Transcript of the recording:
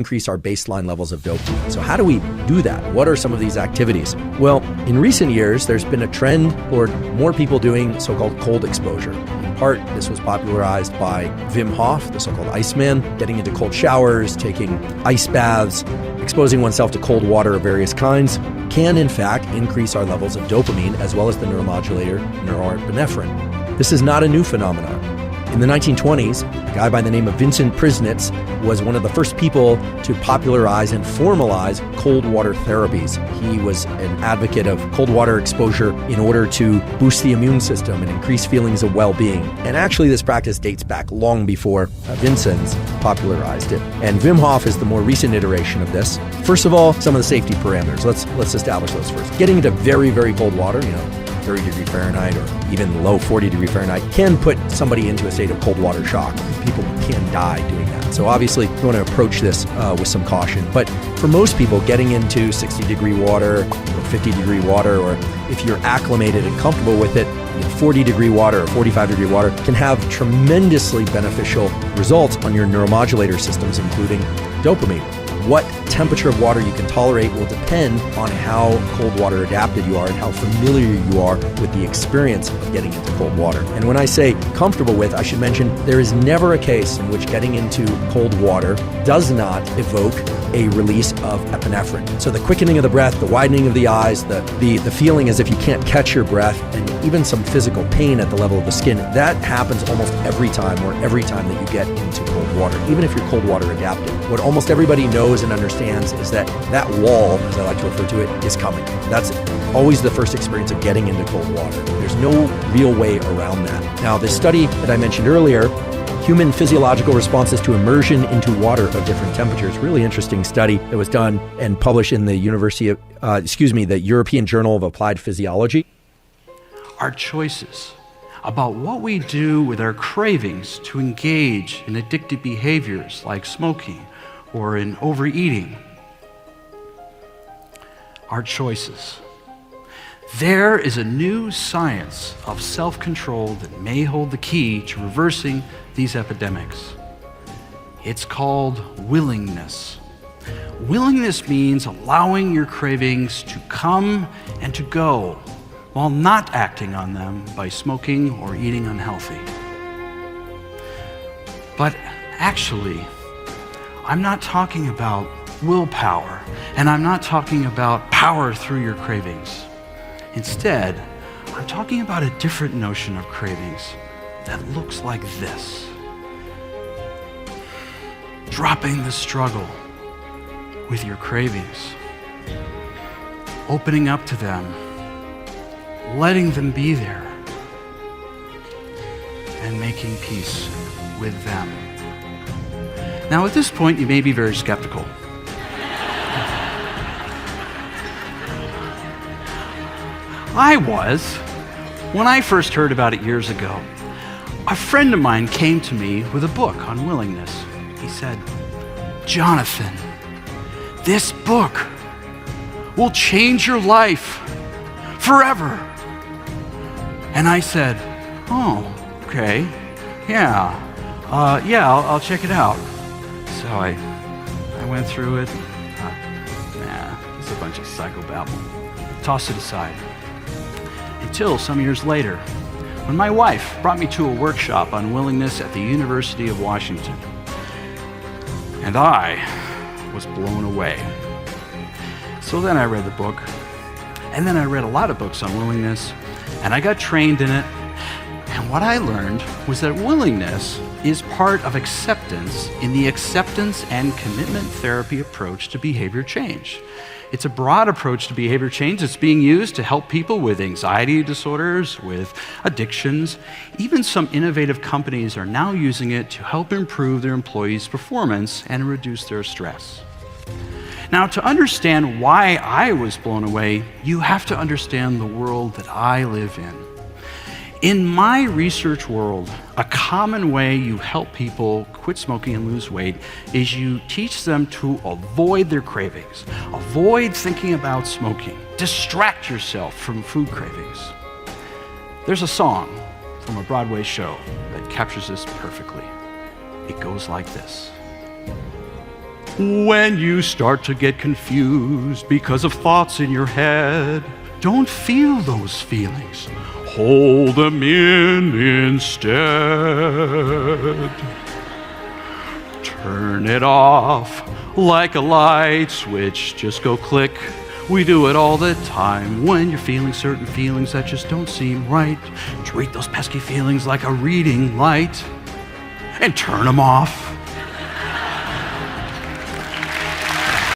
increase our baseline levels of dopamine. So how do we do that? What are some of these activities? Well, in recent years, there's been a trend toward more people doing so-called cold exposure. In part, this was popularized by Wim Hof, the so-called Iceman, getting into cold showers, taking ice baths, exposing oneself to cold water of various kinds can in fact increase our levels of dopamine as well as the neuromodulator norepinephrine. This is not a new phenomenon. In the 1920s, a guy by the name of Vincent Prisnitz was one of the first people to popularize and formalize cold water therapies. He was an advocate of cold water exposure in order to boost the immune system and increase feelings of well-being. And actually, this practice dates back long before Vincent popularized it. And Wim Hof is the more recent iteration of this. First of all, some of the safety parameters. Let's establish those first. Getting into very, very cold water, 30 degree Fahrenheit or even low 40 degree Fahrenheit can put somebody into a state of cold water shock. People can die doing that. So obviously you want to approach this with some caution. But for most people, getting into 60 degree water or 50 degree water, or if you're acclimated and comfortable with it, 40 degree water or 45 degree water can have tremendously beneficial results on your neuromodulator systems, including dopamine. What temperature of water you can tolerate will depend on how cold water adapted you are and how familiar you are with the experience of getting into cold water. And when I say comfortable with, I should mention there is never a case in which getting into cold water does not evoke a release of epinephrine. So the quickening of the breath, the widening of the eyes, the feeling as if you can't catch your breath, and even some physical pain at the level of the skin, that happens almost every time that you get into cold water, even if you're cold water adapted. What almost everybody knows and understands is that wall, as I like to refer to it, is coming. That's always the first experience of getting into cold water. There's no real way around that. Now, this study that I mentioned earlier, Human Physiological Responses to Immersion into Water of Different Temperatures, really interesting study that was done and published in the the European Journal of Applied Physiology. Our choices about what we do with our cravings to engage in addictive behaviors like smoking or in overeating. Our choices. There is a new science of self-control that may hold the key to reversing these epidemics. It's called willingness. Willingness means allowing your cravings to come and to go while not acting on them by smoking or eating unhealthy. But actually, I'm not talking about willpower, and I'm not talking about power through your cravings. Instead, I'm talking about a different notion of cravings that looks like this. Dropping the struggle with your cravings, opening up to them, letting them be there, and making peace with them. Now, at this point, you may be very skeptical. I was, when I first heard about it years ago. A friend of mine came to me with a book on willingness. He said, "Jonathan, this book will change your life forever." And I said, "Oh, okay, yeah, I'll check it out." So I went through it and thought, it's a bunch of psychobabble. Tossed it aside. Until some years later, when my wife brought me to a workshop on willingness at the University of Washington. And I was blown away. So then I read the book, and then I read a lot of books on willingness, and I got trained in it. And what I learned was that willingness is part of acceptance in the acceptance and commitment therapy approach to behavior change. It's a broad approach to behavior change. It's being used to help people with anxiety disorders, with addictions. Even some innovative companies are now using it to help improve their employees' performance and reduce their stress. Now, to understand why I was blown away, you have to understand the world that I live in. In my research world, a common way you help people quit smoking and lose weight is you teach them to avoid their cravings, avoid thinking about smoking, distract yourself from food cravings. There's a song from a Broadway show that captures this perfectly. It goes like this. When you start to get confused because of thoughts in your head, don't feel those feelings. Hold them in instead. Turn it off like a light switch. Just go click. We do it all the time when you're feeling certain feelings that just don't seem right. Treat those pesky feelings like a reading light and turn them off